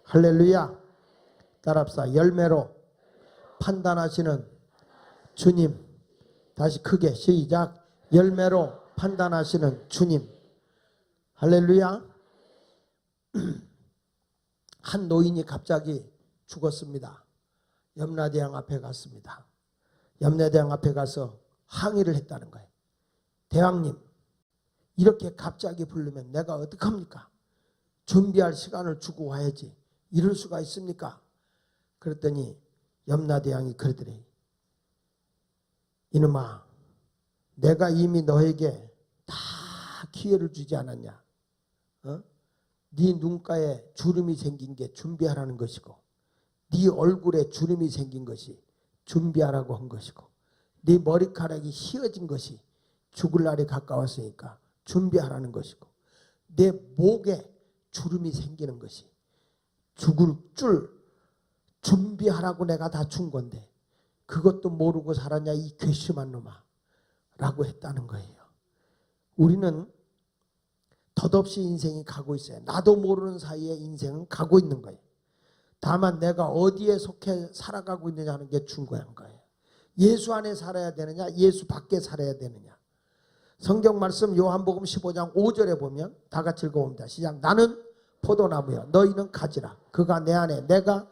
할렐루야. 따라합시다. 열매로 판단하시는 주님. 다시 크게 시작. 열매로 판단하시는 주님. 할렐루야. 한 노인이 갑자기 죽었습니다. 염라대왕 앞에 갔습니다. 염라대왕 앞에 가서 항의를 했다는 거예요. 대왕님, 이렇게 갑자기 부르면 내가 어떡합니까? 준비할 시간을 주고 와야지. 이럴 수가 있습니까? 그랬더니 염라대왕이 그러더래. 이놈아, 내가 이미 너에게 다 기회를 주지 않았냐? 네 눈가에 주름이 생긴 게 준비하라는 것이고, 네 얼굴에 주름이 생긴 것이 준비하라고 한 것이고, 네 머리카락이 휘어진 것이 죽을 날이 가까웠으니까 준비하라는 것이고, 내 목에 주름이 생기는 것이 죽을 줄 준비하라고 내가 다 준 건데 그것도 모르고 살았냐 이 괘씸한 놈아 라고 했다는 거예요. 우리는 덧없이 인생이 가고 있어요. 나도 모르는 사이에 인생은 가고 있는 거예요. 다만 내가 어디에 속해 살아가고 있느냐는 게 중요한 거예요. 예수 안에 살아야 되느냐 예수 밖에 살아야 되느냐. 성경 말씀 요한복음 15장 5절에 보면 다 같이 읽어봅니다. 시작. 나는 포도나무여 너희는 가지라. 그가 내 안에 내가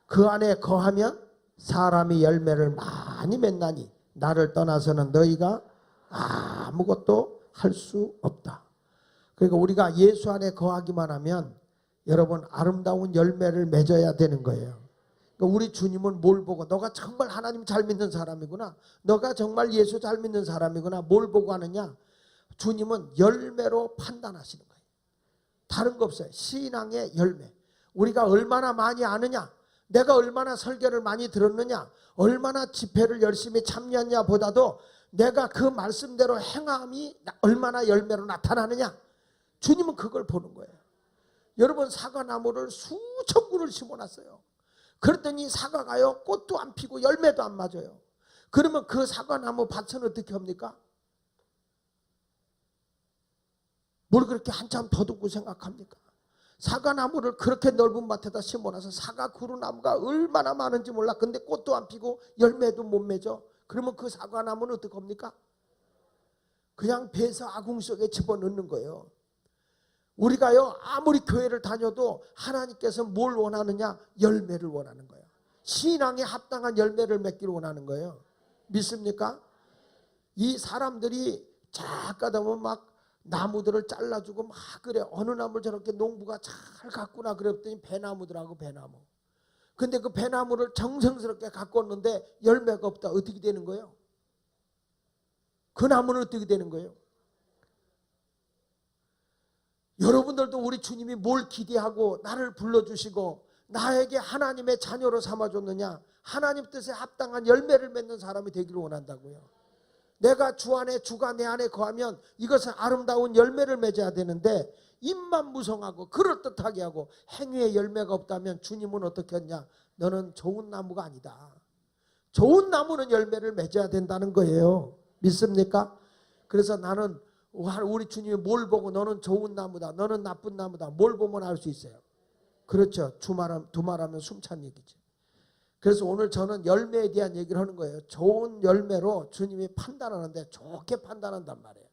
그 안에 거하면 사람이 열매를 많이 맺나니 나를 떠나서는 너희가 아무것도 할 수 없다. 그러니까 우리가 예수 안에 거하기만 하면 여러분 아름다운 열매를 맺어야 되는 거예요. 그러니까 우리 주님은 뭘 보고 너가 정말 하나님 잘 믿는 사람이구나. 너가 정말 예수 잘 믿는 사람이구나. 뭘 보고 하느냐. 주님은 열매로 판단하시는 거예요. 다른 거 없어요. 신앙의 열매. 우리가 얼마나 많이 아느냐, 내가 얼마나 설교를 많이 들었느냐, 얼마나 집회를 열심히 참여했냐 보다도 내가 그 말씀대로 행함이 얼마나 열매로 나타나느냐. 주님은 그걸 보는 거예요. 여러분 사과나무를 수천 그루를 심어놨어요. 그랬더니 사과가요 꽃도 안 피고 열매도 안 맞아요. 그러면 그 사과나무 밭은 어떻게 합니까? 뭘 그렇게 한참 더듬고 생각합니까? 사과나무를 그렇게 넓은 밭에다 심어놔서 사과 구루나무가 얼마나 많은지 몰라. 근데 꽃도 안 피고 열매도 못 맺어. 그러면 그 사과나무는 어떻게 합니까? 그냥 배에서 아궁 속에 집어넣는 거예요. 우리가요 아무리 교회를 다녀도 하나님께서 뭘 원하느냐? 열매를 원하는 거예요. 신앙에 합당한 열매를 맺기를 원하는 거예요. 믿습니까? 이 사람들이 작가다 보면 막 나무들을 잘라주고 막 그래. 어느 나무를 저렇게 농부가 잘 갔구나 그랬더니 배나무더라고. 배나무. 근데 그 배나무를 정성스럽게 갖고 왔는데 열매가 없다. 어떻게 되는 거예요? 그 나무는 어떻게 되는 거예요? 여러분들도 우리 주님이 뭘 기대하고 나를 불러주시고 나에게 하나님의 자녀로 삼아줬느냐. 하나님 뜻에 합당한 열매를 맺는 사람이 되기를 원한다고요. 내가 주 안에 주가 내 안에 거하면 이것은 아름다운 열매를 맺어야 되는데 입만 무성하고 그럴듯하게 하고 행위의 열매가 없다면 주님은 어떻게 했냐. 너는 좋은 나무가 아니다. 좋은 나무는 열매를 맺어야 된다는 거예요. 믿습니까? 그래서 나는 우리 주님이 뭘 보고 너는 좋은 나무다 너는 나쁜 나무다 뭘 보면 알 수 있어요. 그렇죠. 두말하면 숨찬 얘기죠. 그래서 오늘 저는 열매에 대한 얘기를 하는 거예요. 좋은 열매로 주님이 판단하는데 좋게 판단한단 말이에요.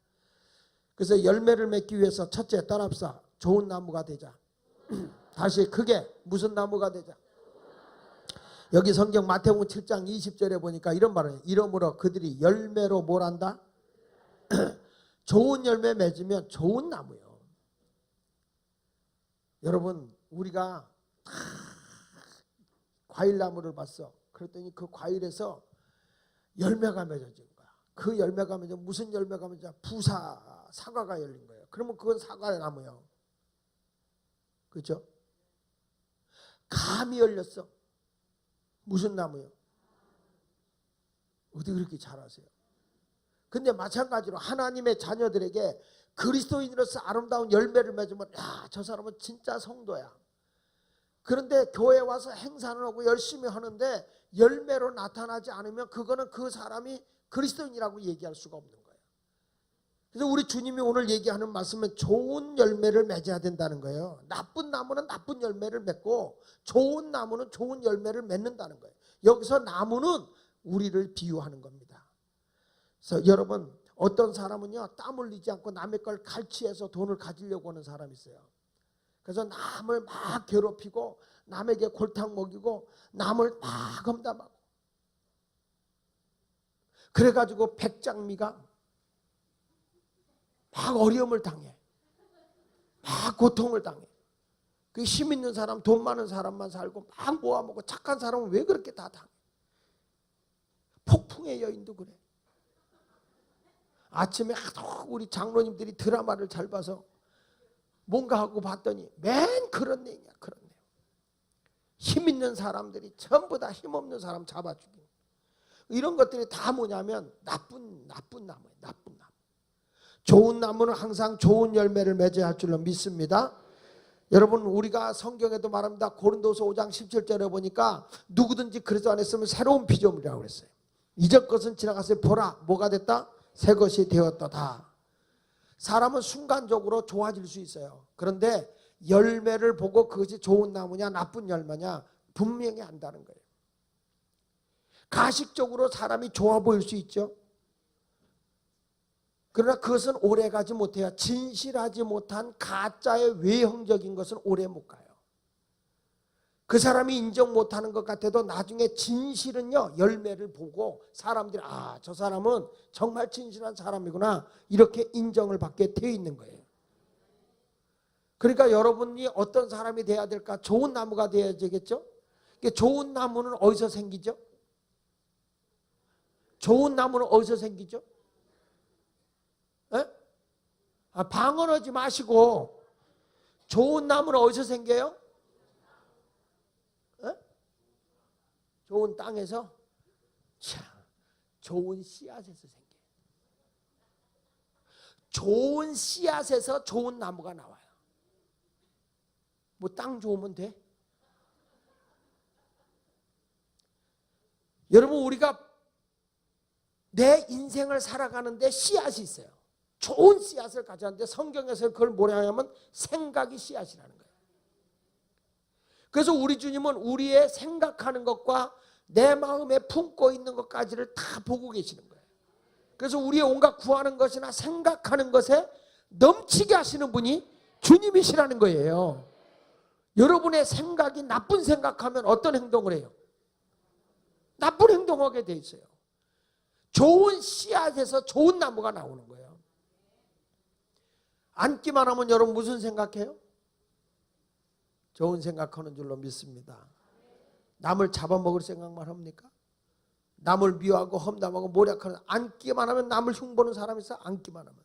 그래서 열매를 맺기 위해서 첫째 따라합시다. 좋은 나무가 되자. 다시 크게 무슨 나무가 되자. 여기 성경 마태복음 7장 20절에 보니까 이런 말을 해요. 이러므로 그들이 열매로 뭘 한다? 좋은 열매 맺으면 좋은 나무요. 여러분 우리가 과일나무를 봤어. 그랬더니 그 과일에서 열매가 맺어진 거야. 그 열매가 맺어 무슨 열매가 맺어? 부사 사과가 열린 거예요. 그러면 그건 사과나무요. 그렇죠? 감이 열렸어. 무슨 나무요? 어떻게 그렇게 잘 아세요? 근데 마찬가지로 하나님의 자녀들에게 그리스도인으로서 아름다운 열매를 맺으면 야, 저 사람은 진짜 성도야. 그런데 교회 와서 행사를 하고 열심히 하는데 열매로 나타나지 않으면 그거는 그 사람이 그리스도인이라고 얘기할 수가 없는 거예요. 그래서 우리 주님이 오늘 얘기하는 말씀은 좋은 열매를 맺어야 된다는 거예요. 나쁜 나무는 나쁜 열매를 맺고 좋은 나무는 좋은 열매를 맺는다는 거예요. 여기서 나무는 우리를 비유하는 겁니다. 그래서 여러분, 어떤 사람은요, 땀 흘리지 않고 남의 걸 갈취해서 돈을 가지려고 하는 사람이 있어요. 그래서 남을 막 괴롭히고 남에게 골탕 먹이고 남을 막 험담하고, 그래가지고 백장미가 막 어려움을 당해, 막 고통을 당해. 그 힘 있는 사람, 돈 많은 사람만 살고 막 모아먹고, 착한 사람은 왜 그렇게 다 당해? 폭풍의 여인도 그래. 아침에 하도 우리 장로님들이 드라마를 잘 봐서 뭔가 하고 봤더니 맨 그런 내용이야. 그런 내용. 힘 있는 사람들이 전부 다 힘없는 사람 잡아주고, 이런 것들이 다 뭐냐면 나쁜 나무예요. 나쁜 나무. 좋은 나무는 항상 좋은 열매를 맺어야 할 줄로 믿습니다. 여러분, 우리가 성경에도 말합니다. 고린도서 5장 17절에 보니까 누구든지 그리스도 안에 있으면 새로운 피조물이라고 그랬어요. 이전 것은 지나갔어요. 보라, 뭐가 됐다? 새 것이 되었도다. 사람은 순간적으로 좋아질 수 있어요. 그런데 열매를 보고 그것이 좋은 나무냐 나쁜 열매냐 분명히 안다는 거예요. 가식적으로 사람이 좋아 보일 수 있죠. 그러나 그것은 오래가지 못해요. 진실하지 못한 가짜의 외형적인 것은 오래 못 가요. 그 사람이 인정 못하는 것 같아도 나중에 진실은요, 열매를 보고 사람들이 저 사람은 정말 진실한 사람이구나, 이렇게 인정을 받게 되어 있는 거예요. 그러니까 여러분이 어떤 사람이 돼야 될까? 좋은 나무가 돼야 되겠죠. 좋은 나무는 어디서 생기죠? 좋은 나무는 어디서 생기죠? 방언하지 마시고, 좋은 나무는 어디서 생겨요? 좋은 땅에서, 좋은 씨앗에서 생겨요. 좋은 씨앗에서 좋은 나무가 나와요. 뭐 땅 좋으면 돼? 여러분, 우리가 내 인생을 살아가는데 씨앗이 있어요. 좋은 씨앗을 가졌는데 성경에서 그걸 뭐라 하냐면 생각이 씨앗이라는 거예요. 그래서 우리 주님은 우리의 생각하는 것과 내 마음에 품고 있는 것까지를 다 보고 계시는 거예요. 그래서 우리의 온갖 구하는 것이나 생각하는 것에 넘치게 하시는 분이 주님이시라는 거예요. 여러분의 생각이 나쁜 생각하면 어떤 행동을 해요? 나쁜 행동하게 돼 있어요. 좋은 씨앗에서 좋은 나무가 나오는 거예요. 앉기만 하면 여러분 무슨 생각해요? 좋은 생각하는 줄로 믿습니다. 남을 잡아먹을 생각만 합니까? 남을 미워하고 험담하고 모략하는, 앉기만 하면 남을 흉보는 사람이 있어. 앉기만 하면.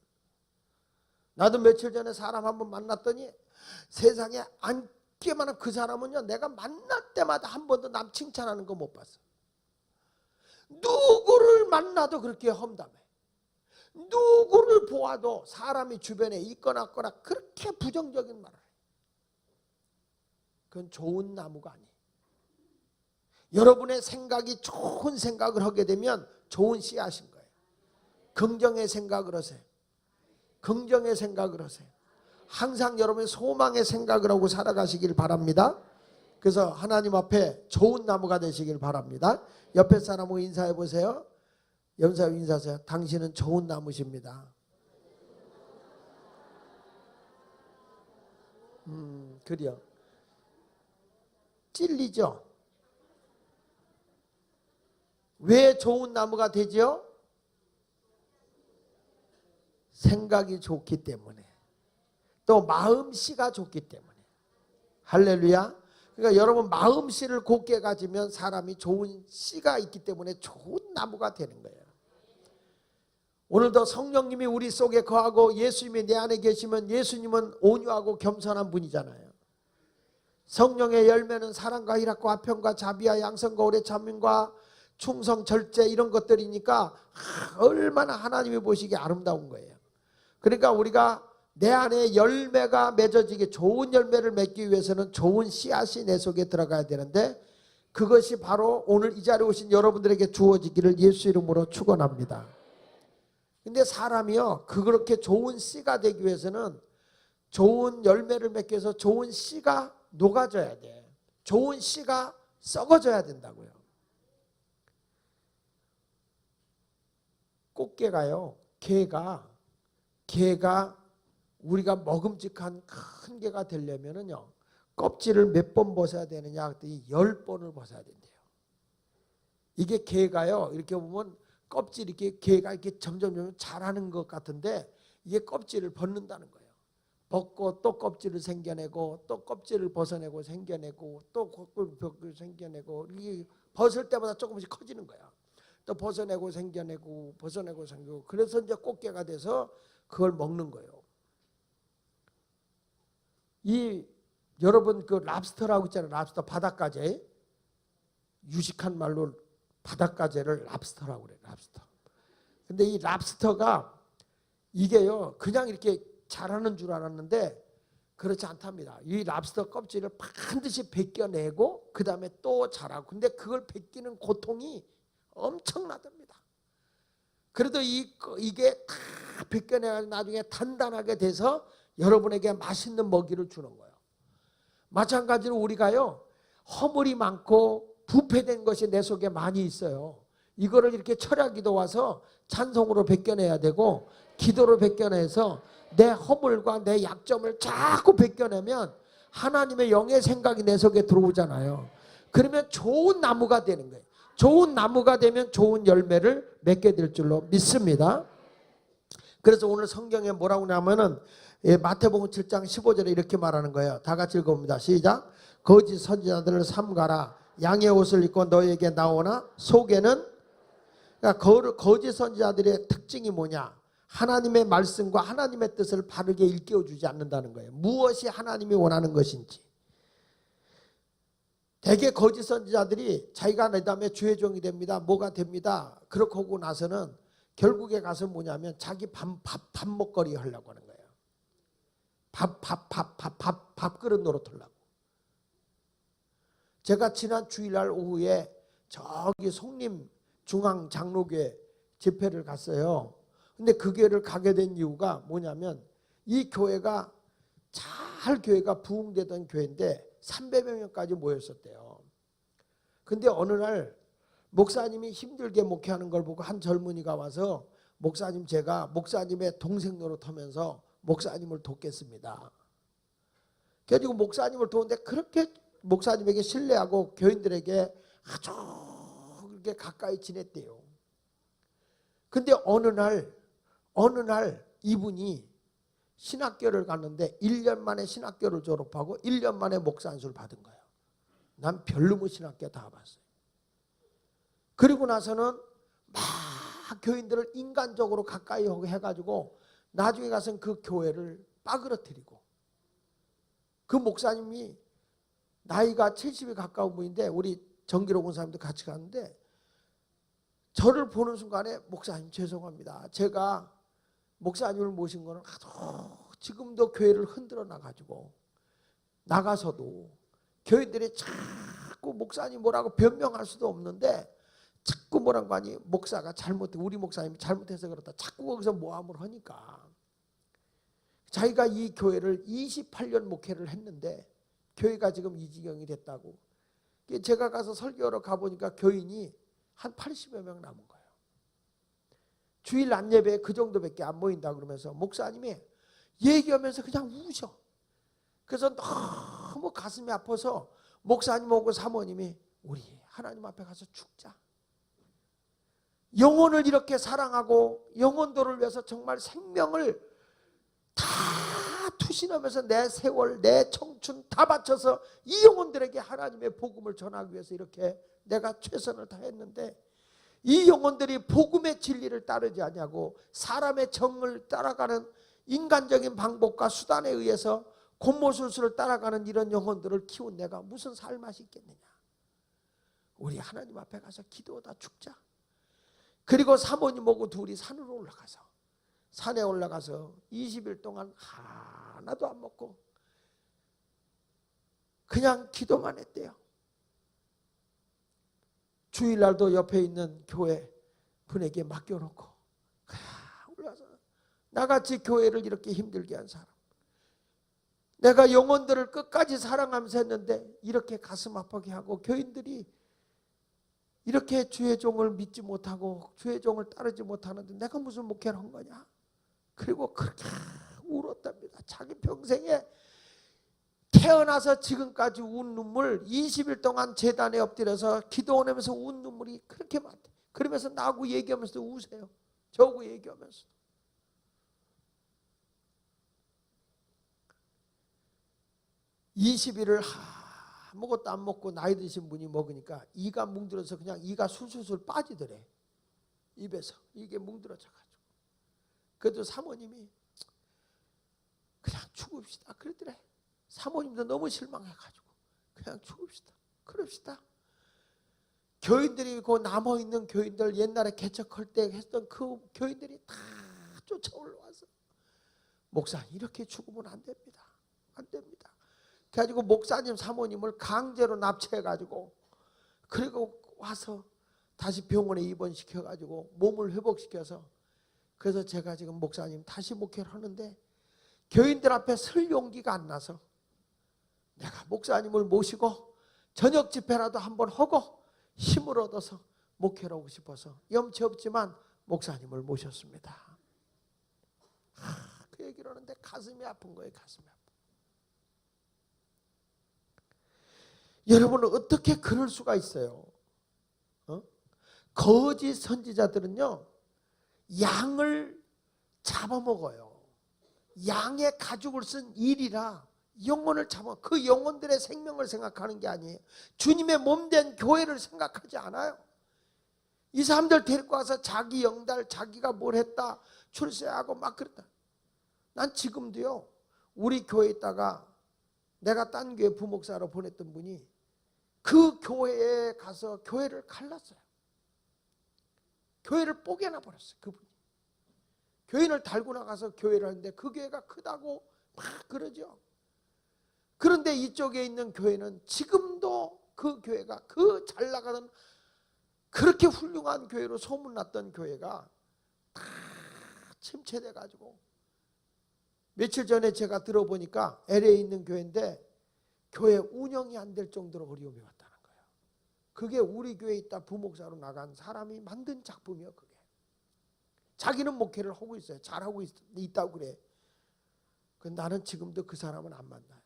나도 며칠 전에 사람 한번 만났더니 세상에 앉기만 하면 그 사람은요, 내가 만날 때마다 한 번도 남 칭찬하는 거 못 봤어. 누구를 만나도 그렇게 험담해. 누구를 보아도 사람이 주변에 있거나 없거나 그렇게 부정적인 말을 해. 그건 좋은 나무가 아니에요. 여러분의 생각이 좋은 생각을 하게 되면 좋은 씨앗인 거예요. 긍정의 생각을 하세요. 긍정의 생각을 하세요. 항상 여러분의 소망의 생각을 하고 살아가시길 바랍니다. 그래서 하나님 앞에 좋은 나무가 되시길 바랍니다. 옆에 사람하고 인사해 보세요. 연사님 인사하세요. 당신은 좋은 나무십니다. 그래요. 찔리죠? 왜 좋은 나무가 되죠? 생각이 좋기 때문에, 또 마음씨가 좋기 때문에. 할렐루야. 그러니까 여러분, 마음씨를 곱게 가지면 사람이 좋은 씨가 있기 때문에 좋은 나무가 되는 거예요. 오늘도 성령님이 우리 속에 거하고 예수님이 내 안에 계시면, 예수님은 온유하고 겸손한 분이잖아요. 성령의 열매는 사랑과 희락과 화평과 자비와 양선과 오래 참음과 충성, 절제, 이런 것들이니까 얼마나 하나님이 보시기에 아름다운 거예요. 그러니까 우리가 내 안에 열매가 맺어지게, 좋은 열매를 맺기 위해서는 좋은 씨앗이 내 속에 들어가야 되는데, 그것이 바로 오늘 이 자리에 오신 여러분들에게 주어지기를 예수 이름으로 축원합니다. 근데 사람이요, 그렇게 좋은 씨가 되기 위해서는 좋은 열매를 맺기 위해서 좋은 씨가 녹아져야 돼. 좋은 씨가 썩어져야 된다고요. 꽃게가요, 게가 우리가 먹음직한 큰 게가 되려면은요, 껍질을 몇 번 벗어야 되느냐 그랬더니 10번을 벗어야 된대요. 이게 게가요, 이렇게 보면 껍질 이렇게 게가 이렇게 점점 자라는 것 같은데 이게 껍질을 벗는다는 거예요. 벗고 또 껍질을 생겨내고 또 껍질을 벗어내고 생겨내고 또 껍질을 생겨내고, 이게 벗을 때마다 조금씩 커지는 거야. 또 벗어내고 생겨내고 벗어내고 생겨내고, 그래서 이제 꽃게가 돼서 그걸 먹는 거예요. 이 여러분 그 랍스터라고 있잖아요. 랍스터, 바닷가재. 유식한 말로 바닷가재를 랍스터라고 그래요. 랍스터. 근데 이 랍스터가 이게요, 그냥 이렇게 자라는 줄 알았는데 그렇지 않답니다. 이 랍스터 껍질을 반드시 벗겨내고 그 다음에 또 자라고. 근데 그걸 벗기는 고통이 엄청나답니다. 그래도 이게 다 벗겨내가 나중에 단단하게 돼서 여러분에게 맛있는 먹이를 주는 거예요. 마찬가지로 우리가요, 허물이 많고 부패된 것이 내 속에 많이 있어요. 이거를 이렇게 철야기도 와서 찬송으로 벗겨내야 되고 기도로 벗겨내서 내 허물과 내 약점을 자꾸 벗겨내면 하나님의 영의 생각이 내 속에 들어오잖아요. 그러면 좋은 나무가 되는 거예요. 좋은 나무가 되면 좋은 열매를 맺게 될 줄로 믿습니다. 그래서 오늘 성경에 뭐라고 하냐면은 마태복음 7장 15절에 이렇게 말하는 거예요. 다 같이 읽어봅니다. 시작. 거짓 선지자들을 삼가라. 양의 옷을 입고 너에게 나오나 속에는, 그러니까 거짓 선지자들의 특징이 뭐냐? 하나님의 말씀과 하나님의 뜻을 바르게 일깨워주지 않는다는 거예요. 무엇이 하나님이 원하는 것인지. 대개 거짓 선지자들이 자기가 내 다음에 주의 종이 됩니다. 뭐가 됩니다. 그렇게 하고 나서는 결국에 가서 뭐냐면 자기 밥먹거리 하려고 하는 거예요. 밥그릇 노릇하려고. 제가 지난 주일날 오후에 저기 송림 중앙장로교회 집회를 갔어요. 근데 그 교회를 가게 된 이유가 뭐냐면 이 교회가 교회가 부흥되던 교회인데 300여 명까지 모였었대요. 근데 어느 날 목사님이 힘들게 목회하는 걸 보고 한 젊은이가 와서 목사님, 제가 목사님의 동생 노릇하면서 목사님을 돕겠습니다. 그래가지고 목사님을 도우는데 그렇게 목사님에게 신뢰하고 교인들에게 아주 그렇게 가까이 지냈대요. 근데 어느 날 이분이 신학교를 갔는데 1년 만에 신학교를 졸업하고 1년 만에 목사 안수를 받은 거예요. 난 별로면 신학교 다 봤어요. 그리고 나서는 막 교인들을 인간적으로 가까이 해가지고 나중에 가서는 그 교회를 빠그러뜨리고, 그 목사님이 나이가 70이 가까운 분인데 우리 정기록 원사님도 같이 갔는데 저를 보는 순간에 목사님 죄송합니다. 제가 목사님을 모신 거는 지금도 교회를 흔들어 나가서도 교인들이 자꾸 목사님 뭐라고 변명할 수도 없는데 자꾸 뭐라고 하니 목사가 우리 목사님이 잘못해서 그렇다. 자꾸 거기서 모함을 하니까 자기가 이 교회를 28년 목회를 했는데 교회가 지금 이 지경이 됐다고. 제가 가서 설교하러 가보니까 교인이 한 80여 명 남은 거예요. 주일 안예배에 그 정도밖에 안 모인다 그러면서 목사님이 얘기하면서 그냥 우셔. 그래서 너무 가슴이 아파서 목사님하고 사모님이 우리 하나님 앞에 가서 죽자. 영혼을 이렇게 사랑하고 영혼들을 위해서 정말 생명을 다 투신하면서 내 세월, 내 청춘 다 바쳐서 이 영혼들에게 하나님의 복음을 전하기 위해서 이렇게 내가 최선을 다했는데 이 영혼들이 복음의 진리를 따르지 않냐고 사람의 정을 따라가는 인간적인 방법과 수단에 의해서 곤모술수를 따라가는 이런 영혼들을 키운 내가 무슨 살 맛이 있겠느냐. 우리 하나님 앞에 가서 기도하다 죽자. 그리고 사모님하고 둘이 산에 올라가서 20일 동안 하나도 안 먹고 그냥 기도만 했대요. 주일날도 옆에 있는 교회 분에게 맡겨놓고 나같이 교회를 이렇게 힘들게 한 사람, 내가 영혼들을 끝까지 사랑하면서 했는데 이렇게 가슴 아프게 하고 교인들이 이렇게 주의 종을 믿지 못하고 주의 종을 따르지 못하는데 내가 무슨 목회를 한 거냐. 그리고 그렇게 울었답니다. 자기 평생에 태어나서 지금까지 운 눈물, 20일 동안 제단에 엎드려서 기도하면서 운 눈물이 그렇게 많대. 그러면서 나하고 얘기하면서 우세요. 저하고 얘기하면서. (20일을) 아무것도 안 먹고 나이 드신 분이 먹으니까 이가 뭉들어서 그냥 이가 술술술 빠지더래. 입에서 이게 뭉들어져가지고. 그래도 사모님이 그냥 죽읍시다 그러더래. 사모님도 너무 실망해가지고 그냥 죽읍시다 그럽시다. 교인들이 그 남아있는 교인들, 옛날에 개척할 때 했던 그 교인들이 다 쫓아 올라와서 목사 이렇게 죽으면 안 됩니다. 안 됩니다. 그래가지고 목사님 사모님을 강제로 납치해가지고 그리고 와서 다시 병원에 입원시켜가지고 몸을 회복시켜서, 그래서 제가 지금 목사님 다시 목회를 하는데 교인들 앞에 설 용기가 안 나서 내가 목사님을 모시고 저녁 집회라도 한번 하고 힘을 얻어서 목회를 하고 싶어서 염치 없지만 목사님을 모셨습니다. 그 얘기를 하는데 가슴이 아픈 거예요. 가슴이 아픈. 여러분은 어떻게 그럴 수가 있어요? 거짓 선지자들은요, 양을 잡아먹어요. 양의 가죽을 쓴 일이라 영혼을 잡아, 그 영혼들의 생명을 생각하는 게 아니에요. 주님의 몸된 교회를 생각하지 않아요. 이 사람들 데리고 와서 자기 영달, 자기가 뭘 했다 출세하고 막 그랬다. 난 지금도요, 우리 교회에 있다가 내가 딴 교회 부목사로 보냈던 분이 그 교회에 가서 교회를 갈랐어요. 교회를 뽀개나 버렸어요. 그분이 교인을 달고 나가서 교회를 하는데 그 교회가 크다고 막 그러죠. 그런데 이쪽에 있는 교회는 지금도 그 교회가, 그 잘 나가던 그렇게 훌륭한 교회로 소문났던 교회가 다 침체돼 가지고, 며칠 전에 제가 들어보니까 LA에 있는 교회인데 교회 운영이 안 될 정도로 어려움이 왔다는 거예요. 그게 우리 교회에 있다 부목사로 나간 사람이 만든 작품이에요. 그게 자기는 목회를 하고 있어요. 잘하고 있다고 그래. 나는 지금도 그 사람은 안 만나요.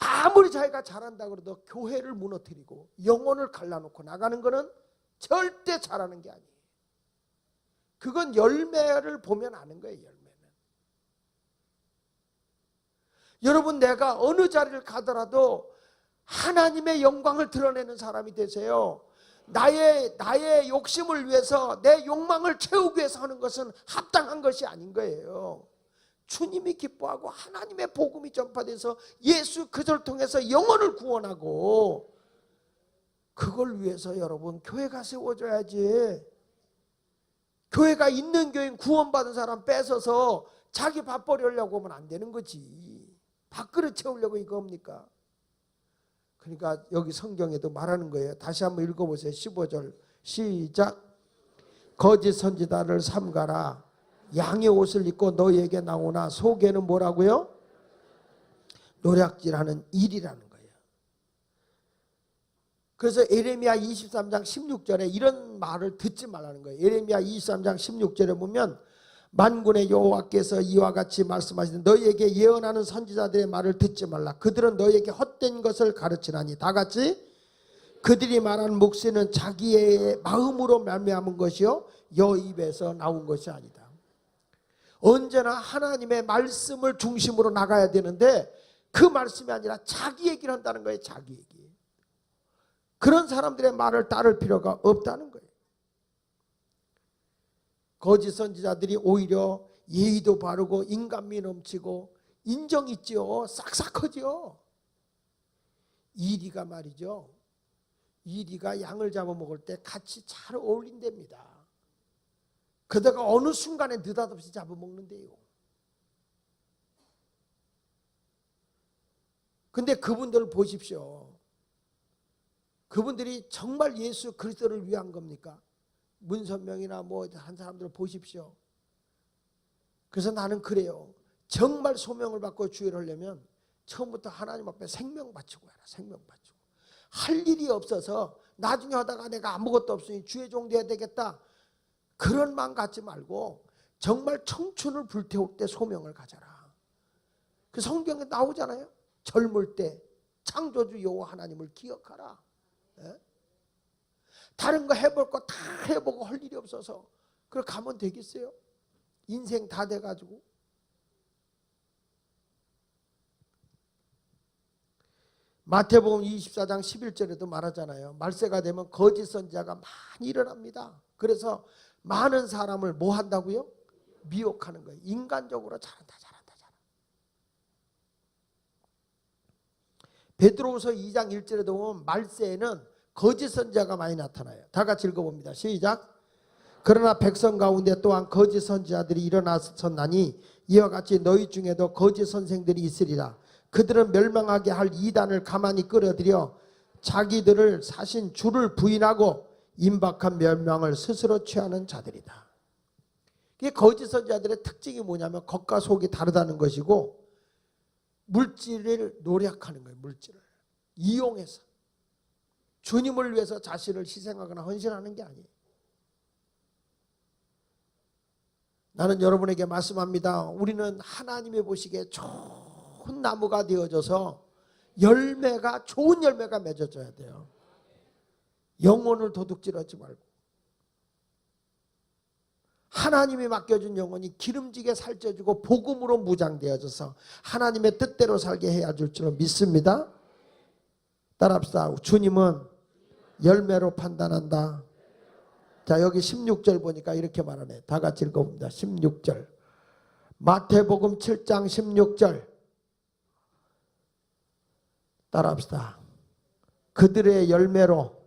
아무리 자기가 잘한다고 해도 교회를 무너뜨리고 영혼을 갈라놓고 나가는 것은 절대 잘하는 게 아니에요. 그건 열매를 보면 아는 거예요. 열매는. 여러분, 내가 어느 자리를 가더라도 하나님의 영광을 드러내는 사람이 되세요. 나의 욕심을 위해서, 내 욕망을 채우기 위해서 하는 것은 합당한 것이 아닌 거예요. 주님이 기뻐하고 하나님의 복음이 전파돼서 예수 그리스도를 통해서 영혼을 구원하고, 그걸 위해서 여러분 교회가 세워져야지. 교회가 있는 교인 구원받은 사람 뺏어서 자기 밥벌이 하려고 하면 안 되는 거지. 밥그릇 채우려고 이겁니까? 그러니까 여기 성경에도 말하는 거예요. 다시 한번 읽어보세요. 15절 시작. 거짓 선지자를 삼가라. 양의 옷을 입고 너희에게 나오나 속에는 뭐라고요? 노략질하는 일이라는 거예요. 그래서 에레미야 23장 16절에 이런 말을 듣지 말라는 거예요. 에레미야 23장 16절에 보면 만군의 여호와께서 이와 같이 말씀하시는 너희에게 예언하는 선지자들의 말을 듣지 말라. 그들은 너희에게 헛된 것을 가르치나니 다 같이 그들이 말하는 묵시는 자기의 마음으로 말미암은 것이요 여 입에서 나온 것이 아니다. 언제나 하나님의 말씀을 중심으로 나가야 되는데 그 말씀이 아니라 자기 얘기를 한다는 거예요. 자기 얘기. 그런 사람들의 말을 따를 필요가 없다는 거예요. 거짓 선지자들이 오히려 예의도 바르고 인간미 넘치고 인정 있지요. 싹싹하지요. 이리가 말이죠. 이리가 양을 잡아먹을 때 같이 잘 어울린답니다. 그러다가 어느 순간에 느닷없이 잡아먹는데요. 근데 그분들을 보십시오. 그분들이 정말 예수 그리스도를 위한 겁니까? 문선명이나 뭐 한 사람들을 보십시오. 그래서 나는 그래요. 정말 소명을 받고 주의를 하려면 처음부터 하나님 앞에 생명 바치고 해라. 생명 바치고. 할 일이 없어서 나중에 하다가 내가 아무것도 없으니 주의 종 돼야 되겠다. 그런 마음 갖지 말고 정말 청춘을 불태울 때 소명을 가져라. 그 성경에 나오잖아요. 젊을 때 창조주 여호와 하나님을 기억하라. 예? 다른 거 해볼 거 다 해보고 할 일이 없어서 그렇게 가면 되겠어요? 인생 다 돼가지고. 마태복음 24장 11절에도 말하잖아요. 말세가 되면 거짓 선지자가 많이 일어납니다. 그래서 많은 사람을 뭐 한다고요? 미혹하는 거예요. 인간적으로 잘한다. 베드로후서 2장 1절에도 보면 말세에는 거짓 선지자가 많이 나타나요. 다 같이 읽어봅니다. 시작. 그러나 백성 가운데 또한 거짓 선지자들이 일어났었나니 이와 같이 너희 중에도 거짓 선생들이 있으리라. 그들은 멸망하게 할 이단을 가만히 끌어들여 자기들을 사신 주를 부인하고 임박한 멸망을 스스로 취하는 자들이다. 이게 거짓 선지자들의 특징이 뭐냐면 겉과 속이 다르다는 것이고 물질을 노력하는 거예요. 물질을 이용해서 주님을 위해서 자신을 희생하거나 헌신하는 게 아니에요. 나는 여러분에게 말씀합니다. 우리는 하나님이 보시기에 좋은 나무가 되어져서 열매가 좋은 열매가 맺어져야 돼요. 영혼을 도둑질하지 말고 하나님이 맡겨준 영혼이 기름지게 살쪄지고 복음으로 무장되어져서 하나님의 뜻대로 살게 해야 줄 줄은 믿습니다. 따라합시다. 주님은 열매로 판단한다. 자, 여기 16절 보니까 이렇게 말하네. 다 같이 읽어봅니다. 16절. 마태복음 7장 16절. 따라합시다. 그들의 열매로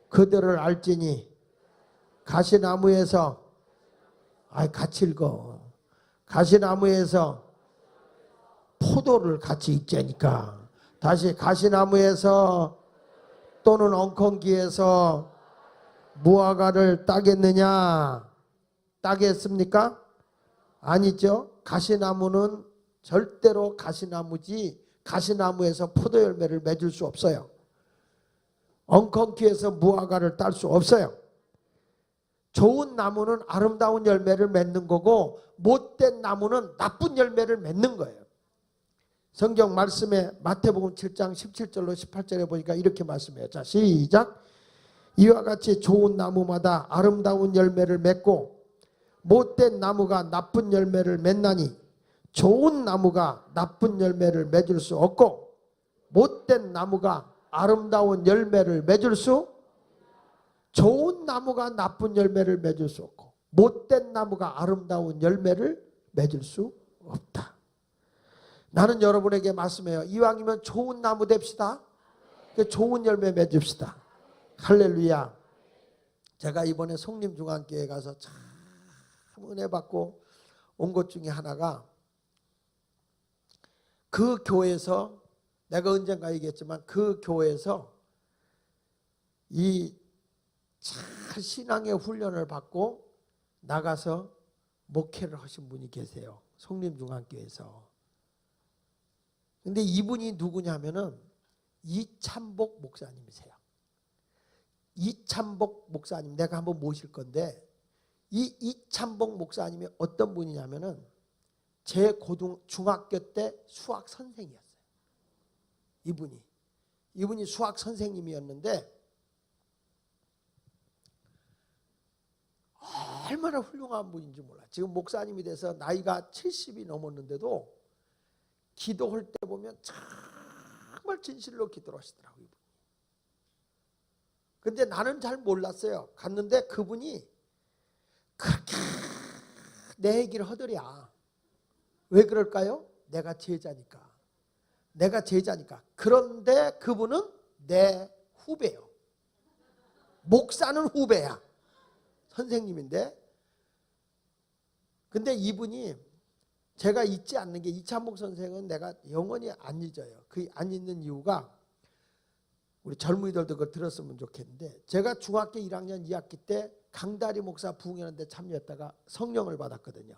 그들을 알지니 가시나무에서 같이 읽어. 가시나무에서 포도를 같이 읽자니까. 다시 가시나무에서 또는 엉겅퀴에서 무화과를 따겠느냐? 따겠습니까? 아니죠. 가시나무는 절대로 가시나무지 가시나무에서 포도 열매를 맺을 수 없어요. 엉겅퀴에서 무화과를 딸 수 없어요. 좋은 나무는 아름다운 열매를 맺는 거고 못된 나무는 나쁜 열매를 맺는 거예요. 성경 말씀에 마태복음 7장 17절로 18절에 보니까 이렇게 말씀해요. 자, 시작. 이와 같이 좋은 나무마다 아름다운 열매를 맺고 못된 나무가 나쁜 열매를 맺나니 좋은 나무가 나쁜 열매를 맺을 수 없고 못된 나무가 아름다운 열매를 맺을 수 좋은 나무가 나쁜 열매를 맺을 수 없고 못된 나무가 아름다운 열매를 맺을 수 없다. 나는 여러분에게 말씀해요. 이왕이면 좋은 나무 됩시다. 좋은 열매 맺읍시다. 할렐루야. 제가 이번에 성림중앙교회 가서 참 은혜 받고 온 것 중에 하나가 그 교회에서 내가 언젠가 얘기했지만 그 교회에서 이 잘 신앙의 훈련을 받고 나가서 목회를 하신 분이 계세요. 성림중앙교회에서. 근데 이분이 누구냐면은 이찬복 목사님이세요. 이찬복 목사님 내가 한번 모실 건데 이 이찬복 목사님이 어떤 분이냐면은 제 중학교 때 수학 선생이었어요. 이분이 수학 선생님이었는데 얼마나 훌륭한 분인지 몰라. 지금 목사님이 돼서 나이가 70이 넘었는데도 기도할 때 보면 정말 진실로 기도를 하시더라고요. 근데 나는 잘 몰랐어요. 갔는데 그분이 그렇게 내 얘기를 하더랴. 왜 그럴까요? 내가 제자니까. 그런데 그분은 내 후배예요. 목사는 후배야. 선생님인데. 근데 이분이 제가 잊지 않는 게 이찬복 선생은 내가 영원히 안 잊어요. 그 안 잊는 이유가 우리 젊은이들도 그걸 들었으면 좋겠는데 제가 중학교 1학년 2학기 때 강다리 목사 부흥회하는데 참여했다가 성령을 받았거든요.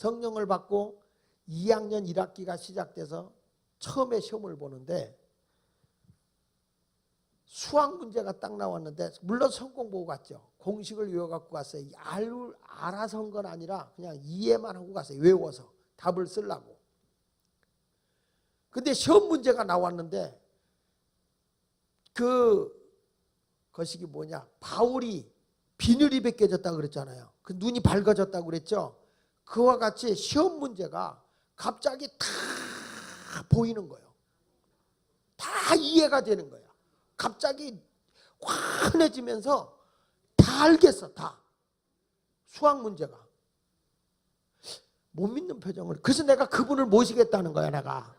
성령을 받고 2학년 1학기가 시작돼서 처음에 시험을 보는데 수학 문제가 딱 나왔는데 물론 성공 보고 갔죠. 공식을 외워갖고 갔어요. 알아서 한 건 아니라 그냥 이해만 하고 갔어요. 외워서 답을 쓰려고. 근데 시험 문제가 나왔는데 거시기 뭐냐, 바울이 비늘이 벗겨졌다고 그랬잖아요. 그 눈이 밝아졌다고 그랬죠. 그와 같이 시험 문제가 갑자기 다 보이는 거예요. 다 이해가 되는 거예요. 갑자기 환해지면서 다 알겠어. 다. 수학 문제가. 못 믿는 표정을. 그래서 내가 그분을 모시겠다는 거야. 내가.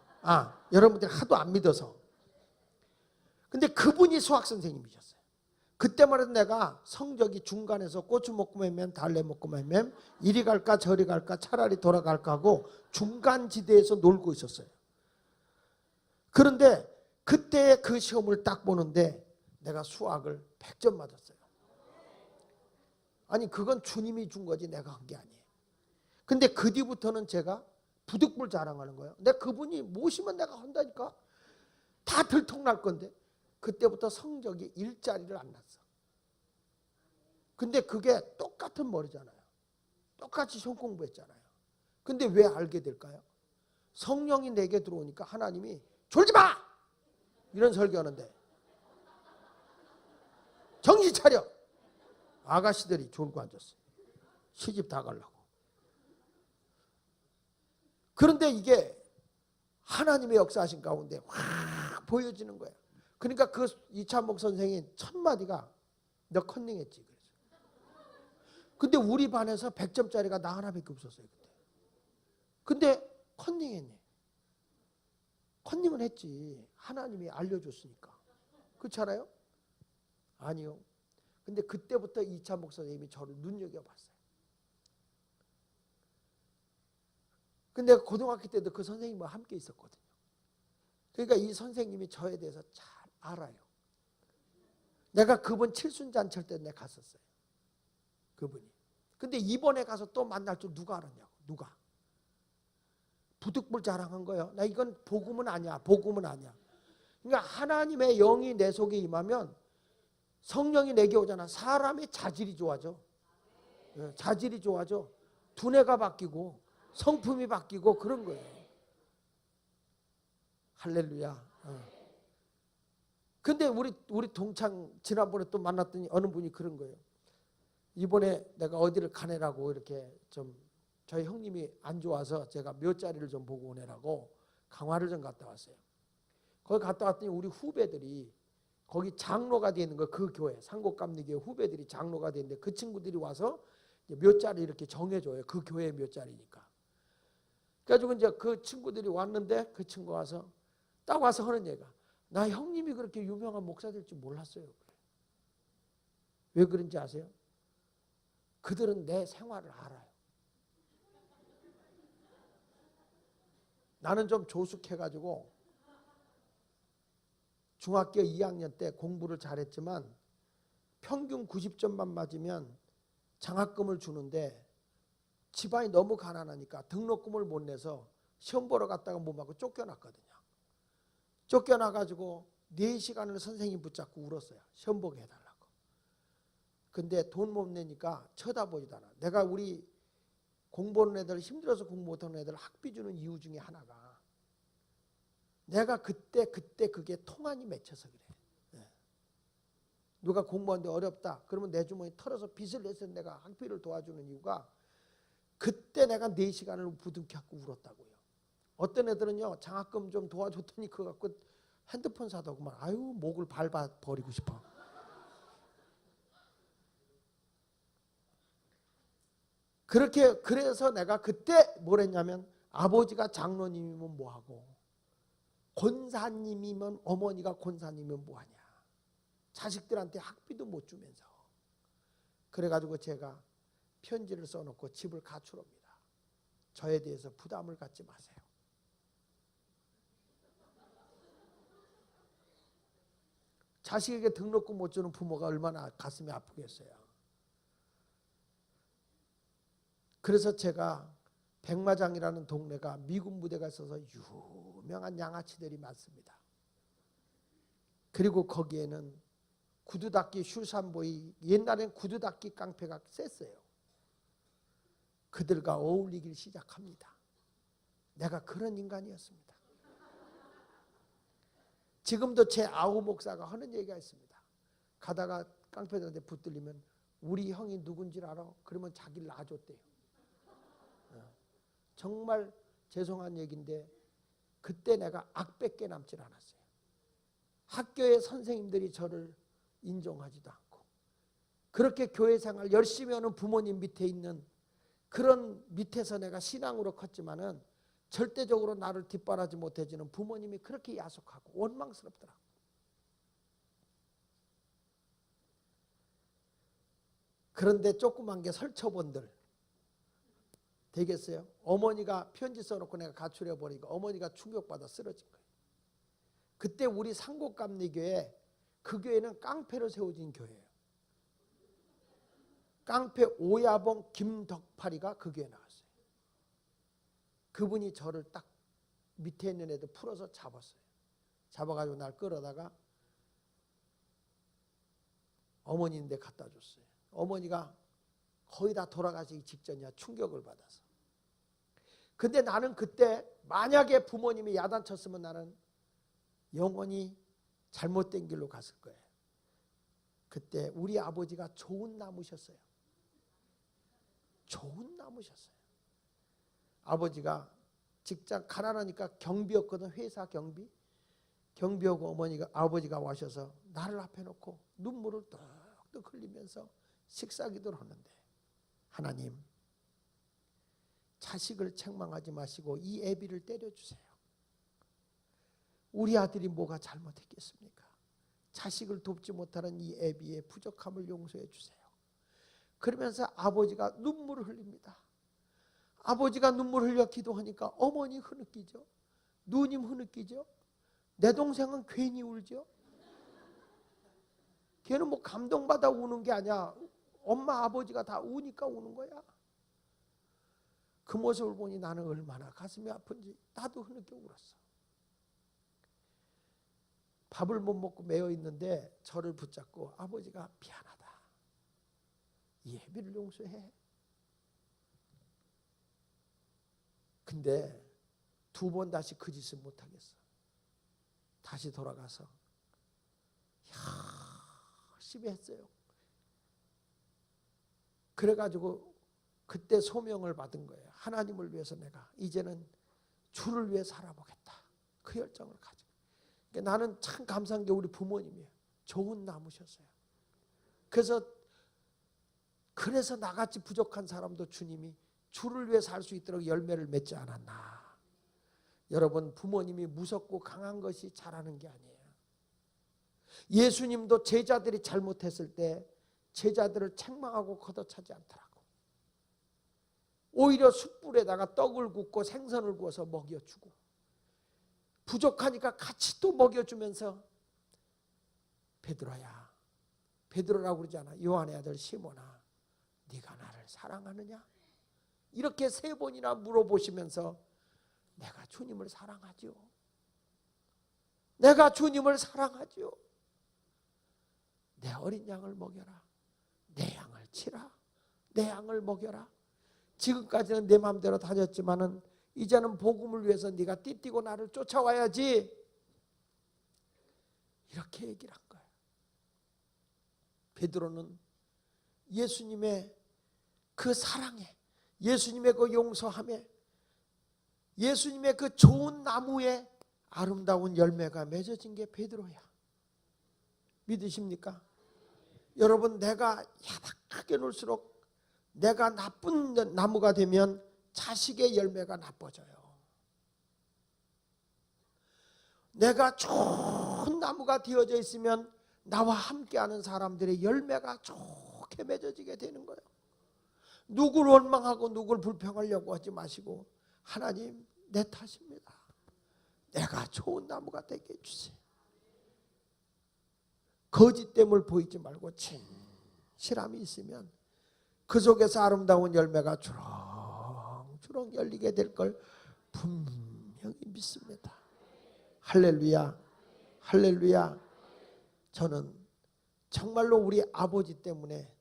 여러분들이 하도 안 믿어서. 근데 그분이 수학 선생님이셨어요. 그때만 해도 내가 성적이 중간에서 고추 먹고 맴 달래 먹고 맴 이리 갈까 저리 갈까 차라리 돌아갈까 하고 중간지대에서 놀고 있었어요. 그런데 그때 그 시험을 딱 보는데 내가 수학을 100점 맞았어요. 아니 그건 주님이 준 거지 내가 한 게 아니에요. 근데 그 뒤부터는 제가 부득불 자랑하는 거예요. 내가 그분이 모시면 내가 한다니까. 다 들통날 건데 그때부터 성적이 일자리를 안 났어. 근데 그게 똑같은 머리잖아요. 똑같이 시험 공부했잖아요. 근데 왜 알게 될까요? 성령이 내게 들어오니까 하나님이 졸지 마! 이런 설교하는데 정신 차려! 아가씨들이 졸고 앉았어요. 시집 다 가려고. 그런데 이게 하나님의 역사하신 가운데 확 보여지는 거예요. 그러니까 그 이찬복 선생이 첫 마디가 너 컨닝했지. 그래서. 근데 우리 반에서 100점짜리가 나 하나밖에 없었어요. 그때. 근데 컨닝했네. 컨닝은 했지. 하나님이 알려줬으니까. 그렇지 않아요? 아니요. 근데 그때부터 이찬복 선생님이 저를 눈여겨봤어요. 근데 내가 고등학교 때도 그 선생님과 함께 있었거든요. 그러니까 이 선생님이 저에 대해서 잘 알아요. 내가 그분 칠순잔치 때 내가 갔었어요. 그분이. 근데 이번에 가서 또 만날 줄 누가 알았냐고. 누가. 부득불 자랑한 거예요. 나 이건 복음은 아니야. 복음은 아니야. 그러니까 하나님의 영이 내 속에 임하면 성령이 내게 오잖아. 사람의 자질이 좋아져. 자질이 좋아져. 두뇌가 바뀌고 성품이 바뀌고 그런 거예요. 할렐루야. 근데 우리 동창 지난번에 또 만났더니 어느 분이 그런 거예요. 이번에 내가 어디를 가내라고 이렇게 좀 저희 형님이 안 좋아서 제가 몇 자리를 좀 보고 오내라고 강화를 좀 갔다 왔어요. 거기 갔다 왔더니 우리 후배들이 거기 장로가 되어 있는 거, 그 교회 상곡감리교회 후배들이 장로가 되어 있는데 그 친구들이 와서 몇 자리 이렇게 정해줘요. 그 교회 몇 자리니까. 그래가지고 이제 그 친구들이 왔는데 그 친구 와서 딱 와서 하는 얘기가 나 형님이 그렇게 유명한 목사 될 줄 몰랐어요. 왜 그런지 아세요? 그들은 내 생활을 알아요. 나는 좀 조숙해가지고 중학교 2학년 때 공부를 잘했지만 평균 90점만 맞으면 장학금을 주는데 집안이 너무 가난하니까 등록금을 못 내서 시험 보러 갔다가 못 받고 쫓겨났거든요. 쫓겨나가지고 4시간을 선생님 붙잡고 울었어요. 시험 보게 해달라고. 근데 돈 못 내니까 쳐다보지도 않아. 내가 우리 공부하는 애들, 힘들어서 공부 못하는 애들 학비 주는 이유 중에 하나가 내가 그때 그게 통한이 맺혀서 그래. 누가 공부하는데 어렵다. 그러면 내 주머니 털어서 빚을 내서 내가 학비를 도와주는 이유가 그때 내가 4시간을 부둥켜갖고 울었다고요. 어떤 애들은요 장학금 좀 도와줬더니 그거 갖고 핸드폰 사다고 막 아유 목을 밟아 버리고 싶어. 그래서 내가 그때 뭘 했냐면 아버지가 장로님이면 뭐하고 권사님이면 어머니가 권사님이면 뭐하냐. 자식들한테 학비도 못 주면서. 그래가지고 제가 편지를 써놓고 집을 가출합니다. 저에 대해서 부담을 갖지 마세요. 자식에게 등록금 못 주는 부모가 얼마나 가슴이 아프겠어요. 그래서 제가 백마장이라는 동네가 미군 부대가 있어서 유명한 양아치들이 많습니다. 그리고 거기에는 구두닦이 슈산보이, 옛날엔 구두닦이 깡패가 셌어요. 그들과 어울리기 시작합니다. 내가 그런 인간이었습니다. 지금도 제 아우 목사가 하는 얘기가 있습니다. 가다가 깡패들한테 붙들리면 우리 형이 누군지 알아? 그러면 자기를 놔줬대요. 정말 죄송한 얘기인데 그때 내가 악밖에 남질 않았어요. 학교의 선생님들이 저를 인정하지도 않고 그렇게 교회 생활 열심히 하는 부모님 밑에 있는 그런 밑에서 내가 신앙으로 컸지만은 절대적으로 나를 뒷바라지 못해주는 부모님이 그렇게 야속하고 원망스럽더라고. 그런데 조그만 게 설처본들 되겠어요? 어머니가 편지 써놓고 내가 가출해 버리니까 어머니가 충격받아 쓰러진 거예요. 그때 우리 상곡감리교회, 그 교회는 깡패로 세워진 교회예요. 깡패 오야봉 김덕팔이가 그 교회에 나왔어요. 그분이 저를 딱 밑에 있는 애들 풀어서 잡았어요. 잡아가지고 날 끌어다가 어머니인데 갖다 줬어요. 어머니가 거의 다 돌아가시기 직전이야. 충격을 받아서. 근데 나는 그때 만약에 부모님이 야단쳤으면 나는 영원히 잘못된 길로 갔을 거예요. 그때 우리 아버지가 좋은 나무셨어요. 좋은 나무셨어요. 아버지가 직장 가난하니까 경비였거든. 회사 경비. 경비하고 어머니가 아버지가 와셔서 나를 앞에 놓고 눈물을 뚝뚝 흘리면서 식사기도를 하는데, 하나님 자식을 책망하지 마시고 이 애비를 때려주세요. 우리 아들이 뭐가 잘못했겠습니까? 자식을 돕지 못하는 이 애비의 부족함을 용서해 주세요. 그러면서 아버지가 눈물을 흘립니다. 아버지가 눈물 흘려 기도하니까 어머니 흐느끼죠. 누님 흐느끼죠. 내 동생은 괜히 울죠. 걔는 뭐 감동받아 우는 게 아니야. 엄마 아버지가 다 우니까 우는 거야. 그 모습을 보니 나는 얼마나 가슴이 아픈지 나도 흐느껴 울었어. 밥을 못 먹고 매여 있는데 저를 붙잡고 아버지가 미안하다. 이 애비를 용서해. 근데 2번 다시 그 짓을 못하겠어. 다시 돌아가서 열심히 했어요. 그래가지고 그때 소명을 받은 거예요. 하나님을 위해서 내가 이제는 주를 위해 살아보겠다. 그 열정을 가지고. 그러니까 나는 참 감사한 게 우리 부모님이에요. 좋은 나무셨어요. 그래서 나같이 부족한 사람도 주님이 주를 위해 살 수 있도록 열매를 맺지 않았나. 여러분, 부모님이 무섭고 강한 것이 잘하는 게 아니에요. 예수님도 제자들이 잘못했을 때 제자들을 책망하고 걷어차지 않더라고. 오히려 숯불에다가 떡을 굽고 생선을 구워서 먹여주고, 부족하니까 같이 또 먹여주면서 베드로야, 베드로라고 그러지 않아. 요한의 아들 시몬아, 네가 나를 사랑하느냐? 이렇게 3번이나 물어보시면서 내가 주님을 사랑하지요. 내가 주님을 사랑하지요. 내 어린 양을 먹여라. 내 양을 치라. 내 양을 먹여라. 지금까지는 내 마음대로 다녔지만은 이제는 복음을 위해서 네가 띠띠고 나를 쫓아와야지. 이렇게 얘기를 한 거예요. 베드로는 예수님의 그 사랑에, 예수님의 그 용서함에, 예수님의 그 좋은 나무에 아름다운 열매가 맺어진 게 베드로야. 믿으십니까? 여러분, 내가 야박하게 놀수록 내가 나쁜 나무가 되면 자식의 열매가 나빠져요. 내가 좋은 나무가 되어져 있으면 나와 함께하는 사람들의 열매가 좋게 맺어지게 되는 거예요. 누구를 원망하고 누구를 불평하려고 하지 마시고, 하나님, 내 탓입니다. 내가 좋은 나무가 되게 해주세요. 거짓됨을 보이지 말고 진실함이 있으면 그 속에서 아름다운 열매가 주렁주렁 주렁주렁 열리게 될 걸 분명히 믿습니다. 할렐루야, 할렐루야. 저는 정말로 우리 아버지 때문에,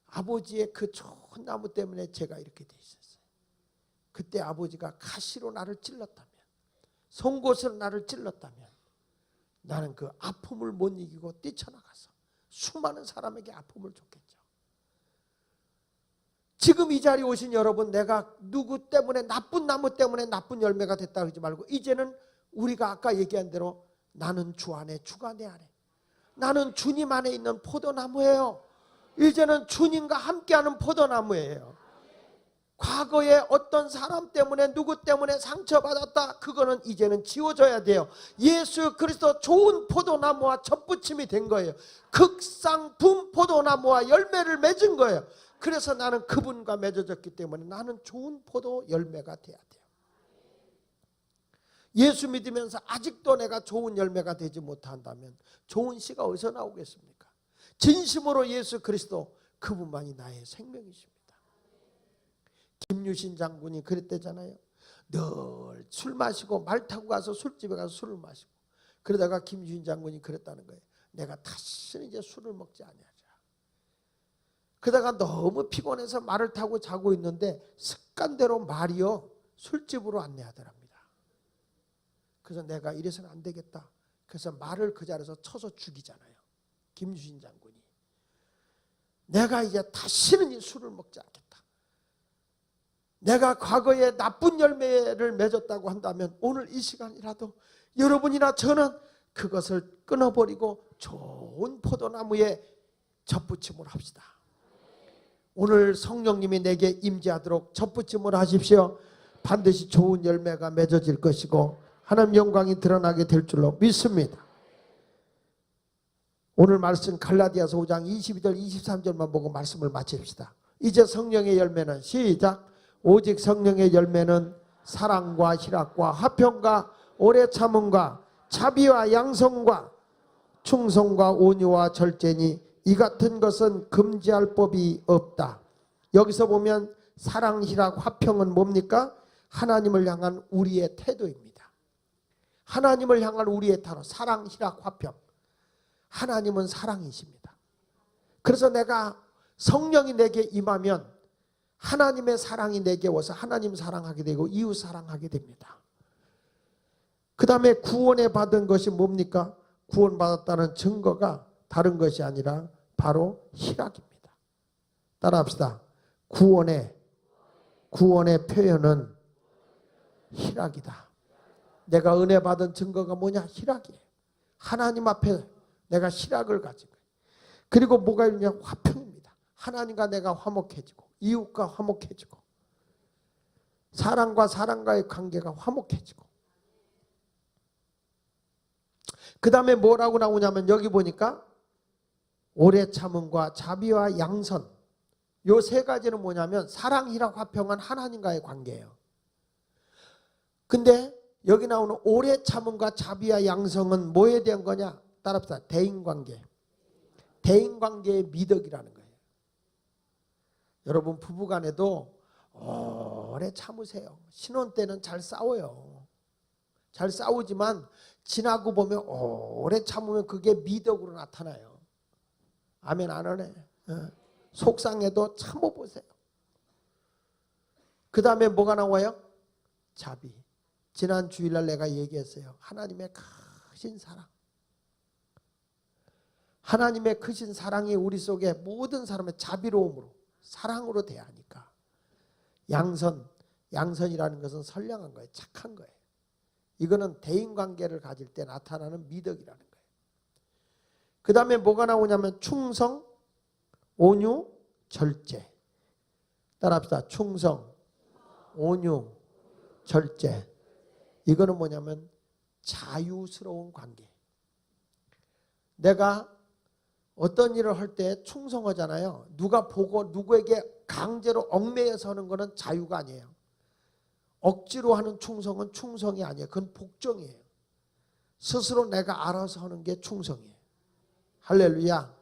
아버지의 그 좋은 나무 때문에 제가 이렇게 돼 있었어요. 그때 아버지가 가시로 나를 찔렀다면, 송곳으로 나를 찔렀다면 나는 그 아픔을 못 이기고 뛰쳐나가서 수많은 사람에게 아픔을 줬겠죠. 지금 이 자리에 오신 여러분, 내가 누구 때문에, 나쁜 나무 때문에 나쁜 열매가 됐다 그러지 말고, 이제는 우리가 아까 얘기한 대로 나는 주 안에, 주가 내 안에, 나는 주님 안에 있는 포도나무예요. 이제는 주님과 함께하는 포도나무예요. 과거에 어떤 사람 때문에, 누구 때문에 상처받았다, 그거는 이제는 지워져야 돼요. 예수 그리스도 좋은 포도나무와 접붙임이 된 거예요. 극상품 포도나무와 열매를 맺은 거예요. 그래서 나는 그분과 맺어졌기 때문에 나는 좋은 포도 열매가 돼야 돼요. 예수 믿으면서 아직도 내가 좋은 열매가 되지 못한다면 좋은 씨가 어디서 나오겠습니까? 진심으로 예수 그리스도, 그분만이 나의 생명이십니다. 김유신 장군이 그랬대잖아요. 늘 술 마시고 말 타고 가서 술집에 가서 술을 마시고, 그러다가 김유신 장군이 그랬다는 거예요. 내가 다시는 이제 술을 먹지 아니하자. 그러다가 너무 피곤해서 말을 타고 자고 있는데 습관대로 말이요 술집으로 안내하더랍니다. 그래서 내가 이래서는 안 되겠다. 그래서 말을 그 자리에서 쳐서 죽이잖아요. 김유신 장군이. 내가 이제 다시는 이 술을 먹지 않겠다. 내가 과거에 나쁜 열매를 맺었다고 한다면 오늘 이 시간이라도 여러분이나 저는 그것을 끊어버리고 좋은 포도나무에 접붙임을 합시다. 오늘 성령님이 내게 임재하도록 접붙임을 하십시오. 반드시 좋은 열매가 맺어질 것이고 하나님 영광이 드러나게 될 줄로 믿습니다. 오늘 말씀 갈라디아서 5장 22절 23절만 보고 말씀을 마칩시다. 이제 성령의 열매는, 시작. 오직 성령의 열매는 사랑과 희락과 화평과 오래 참음과 자비와 양성과 충성과 온유와 절제니 이 같은 것은 금지할 법이 없다. 여기서 보면 사랑, 희락, 화평은 뭡니까? 하나님을 향한 우리의 태도입니다. 하나님을 향한 우리의 태도, 사랑, 희락, 화평. 하나님은 사랑이십니다. 그래서 내가, 성령이 내게 임하면 하나님의 사랑이 내게 와서 하나님 사랑하게 되고 이웃 사랑하게 됩니다. 그 다음에 구원에 받은 것이 뭡니까? 구원받았다는 증거가 다른 것이 아니라 바로 희락입니다. 따라합시다. 구원의 표현은 희락이다. 내가 은혜 받은 증거가 뭐냐? 희락이에요. 하나님 앞에 내가 희락을 가진 거예요. 그리고 뭐가 있냐? 화평입니다. 하나님과 내가 화목해지고 이웃과 화목해지고 사람과 사람과의 관계가 화목해지고, 그 다음에 뭐라고 나오냐면 여기 보니까 오래 참음과 자비와 양선, 요 세 가지는 뭐냐면 사랑, 희락, 화평은 하나님과의 관계예요. 근데 여기 나오는 오래 참음과 자비와 양성은 뭐에 대한 거냐? 따라합시다. 대인관계. 대인관계의 미덕이라는 거예요. 여러분 부부간에도 오래 참으세요. 신혼 때는 잘 싸워요. 잘 싸우지만 지나고 보면 오래 참으면 그게 미덕으로 나타나요. 아멘 안 하네. 속상해도 참아보세요. 그 다음에 뭐가 나와요? 자비. 지난 주일날 내가 얘기했어요. 하나님의 크신 사랑. 하나님의 크신 사랑이 우리 속에 모든 사람의 자비로움으로, 사랑으로 대하니까. 양선이라는 것은 선량한 거예요. 착한 거예요. 이거는 대인관계를 가질 때 나타나는 미덕이라는 거예요. 그 다음에 뭐가 나오냐면 충성, 온유, 절제. 따라합시다. 충성, 온유, 절제. 이거는 뭐냐면 자유스러운 관계. 내가 어떤 일을 할 때 충성하잖아요. 누가 보고 누구에게 강제로 얽매여서 하는 거는 자유가 아니에요. 억지로 하는 충성은 충성이 아니에요. 그건 복종이에요. 스스로 내가 알아서 하는 게 충성이에요. 할렐루야.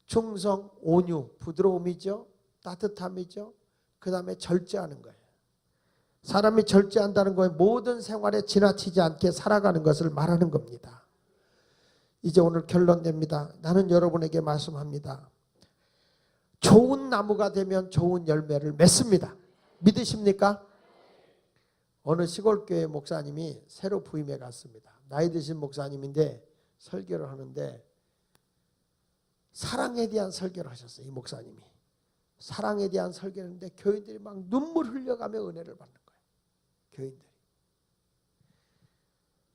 충성, 온유, 부드러움이죠. 따뜻함이죠. 그 다음에 절제하는 거예요. 사람이 절제한다는 건 모든 생활에 지나치지 않게 살아가는 것을 말하는 겁니다. 이제 오늘 결론 냅니다. 나는 여러분에게 말씀합니다. 좋은 나무가 되면 좋은 열매를 맺습니다. 믿으십니까? 어느 시골교회 목사님이 새로 부임해 갔습니다. 나이 드신 목사님인데 설교를 하는데 사랑에 대한 설교를 하셨어요. 이 목사님이. 사랑에 대한 설교를 했는데 교인들이 막 눈물 흘려가며 은혜를 받는 거예요. 교인들이.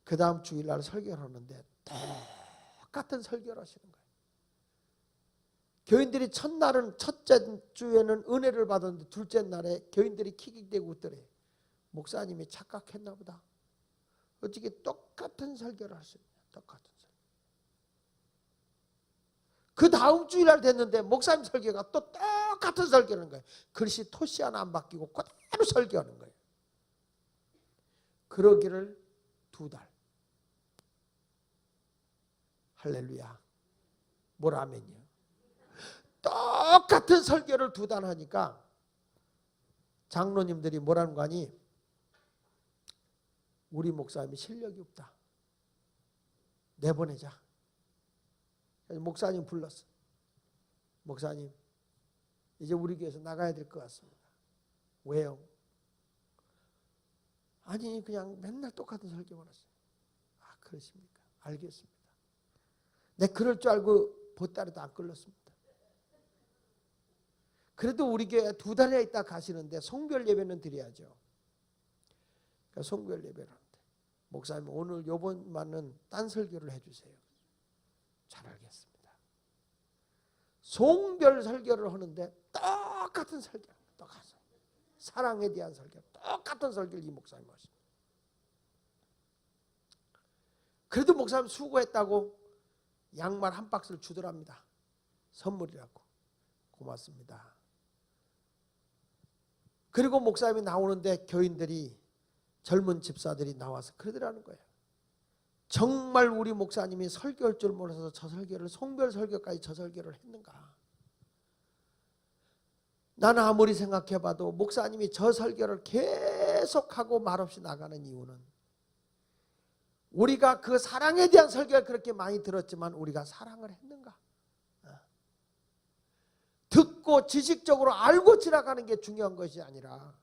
그 다음 주일날 설교를 하는데 똑같은 설교를 하시는 거예요. 교인들이 첫째 주에는 은혜를 받았는데 둘째 날에 교인들이 킥킥대고 웃더래. 목사님이 착각했나 보다. 어떻게 똑같은 설교를 할 수 있냐. 똑같은 설교. 그 다음 주일날 됐는데 목사님 설교가 또 똑같은 설교를 하는 거예요. 글씨 토시 하나 안 바뀌고 그대로 설교하는 거예요. 그러기를 2달. 할렐루야. 뭐라 하면요. 똑같은 설교를 2달 하니까 장로님들이 뭐라는 거 아니? 우리 목사님이 실력이 없다. 내보내자. 목사님 불렀어. 목사님, 이제 우리 교회에서 나가야 될 것 같습니다. 왜요? 아니 그냥 맨날 똑같은 설교만 하세요. 아 그러십니까? 알겠습니다. 내 그럴 줄 알고 보따리도 안 끌렀습니다. 그래도 우리 교회 2달에 있다 가시는데 성별 예배는 드려야죠. 그러니까 성별 예배를 하는데 목사님 오늘 요번만은 딴 설교를 해주세요. 잘 알겠습니다. 성별 설교를 하는데 똑같은 설교, 똑같은 사랑에 대한 설교, 똑같은 설교를 이 목사님 하십니다. 그래도 목사님 수고했다고 양말 한 박스를 주더랍니다. 선물이라고. 고맙습니다. 그리고 목사님이 나오는데 교인들이 젊은 집사들이 나와서 그러더라는 거예요. 정말 우리 목사님이 설교할 줄 몰라서 저 설교를 성별 설교까지 저 설교를 했는가. 나는 아무리 생각해봐도 목사님이 저 설교를 계속하고 말없이 나가는 이유는 우리가 그 사랑에 대한 설교를 그렇게 많이 들었지만 우리가 사랑을 했는가. 듣고 지식적으로 알고 지나가는 게 중요한 것이 아니라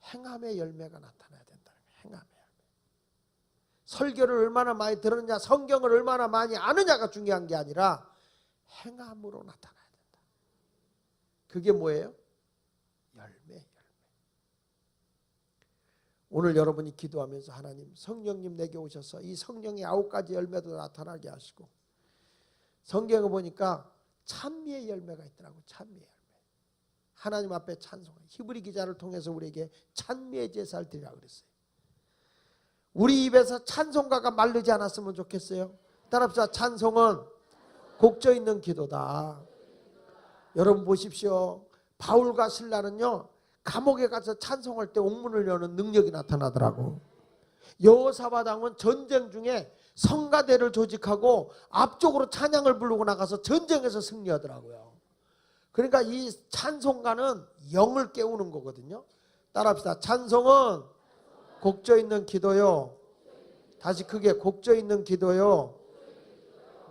행함의 열매가 나타나야 된다는 거예요. 행함의 열매. 설교를 얼마나 많이 들었냐, 성경을 얼마나 많이 아느냐가 중요한 게 아니라 행함으로 나타나야 된다. 그게 뭐예요? 열매. 오늘 여러분이 기도하면서 하나님, 성령님 내게 오셔서 이 성령의 9가지 열매도 나타나게 하시고, 성경에 보니까 찬미의 열매가 있더라고요. 찬미의 열매. 하나님 앞에 찬송하는, 히브리 기자를 통해서 우리에게 찬미의 제사를 드리라고 그랬어요. 우리 입에서 찬송가가 마르지 않았으면 좋겠어요. 따라합시다. 찬송은 곡조 있는 기도다. 여러분 보십시오. 바울과 실라는요, 감옥에 가서 찬송할 때 옥문을 여는 능력이 나타나더라고. 여호사밧 왕은 전쟁 중에 성가대를 조직하고 앞쪽으로 찬양을 부르고 나가서 전쟁에서 승리하더라고요. 그러니까 이 찬송가는 영을 깨우는 거거든요. 따라합시다. 찬송은 곡조 있는 기도요. 다시 크게, 곡조 있는 기도요.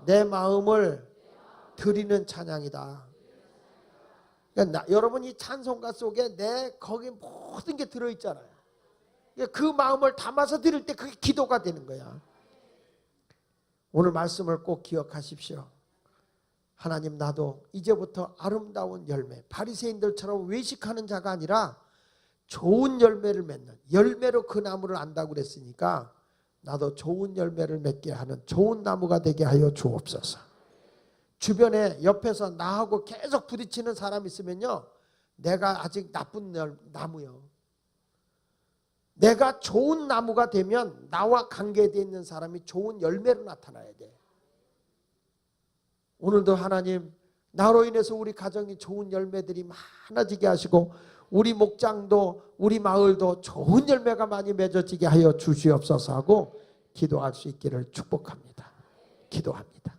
내 마음을 드리는 찬양이다. 그러니까 여러분 이 찬송가 속에 거기 모든 게 들어있잖아요. 그 마음을 담아서 드릴 때 그게 기도가 되는 거야. 오늘 말씀을 꼭 기억하십시오. 하나님, 나도 이제부터 아름다운 열매, 바리새인들처럼 외식하는 자가 아니라 좋은 열매를 맺는, 열매로 그 나무를 안다고 그랬으니까 나도 좋은 열매를 맺게 하는 좋은 나무가 되게 하여 주옵소서. 주변에 옆에서 나하고 계속 부딪히는 사람 있으면요, 내가 아직 나쁜 나무요. 내가 좋은 나무가 되면 나와 관계되어 있는 사람이 좋은 열매로 나타나야 돼. 오늘도 하나님, 나로 인해서 우리 가정이 좋은 열매들이 많아지게 하시고 우리 목장도 우리 마을도 좋은 열매가 많이 맺어지게 하여 주시옵소서 하고 기도할 수 있기를 축복합니다. 기도합니다.